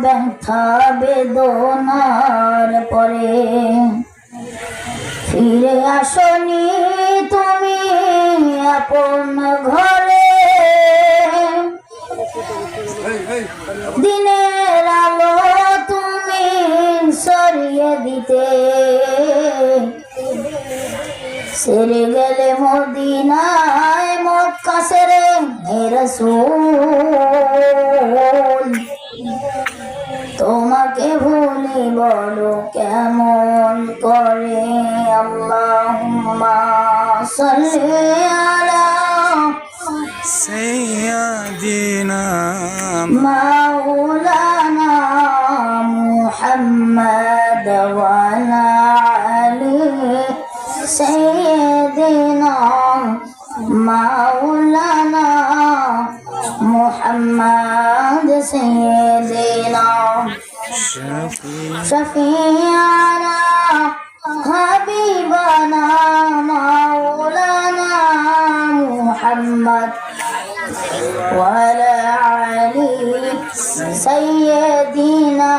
ব্যথা বেদনার পরে ফিরে আসনি তুমি আপন ঘরে, দিনের আলো তুমি সরিয়ে দিতে সেরে গেলে মদিনায় মক্কা সেরে হে রাসূল তোমাকে ভুলি বলো কেমন করে। আল্লাহুম্মা সাল্লি আলা সাইয়্যিদিনা মাওলানা মুহাম্মদ ওয়া আলা আলি সাইয়্যিদিনা মাওলানা মুহাম্মদ সাইয়্যিদিনা শফিয়ানা হাবিবানা মাওলানা মুহাম্মদ ওয়া আলা আলি সাইয়্যিদিনা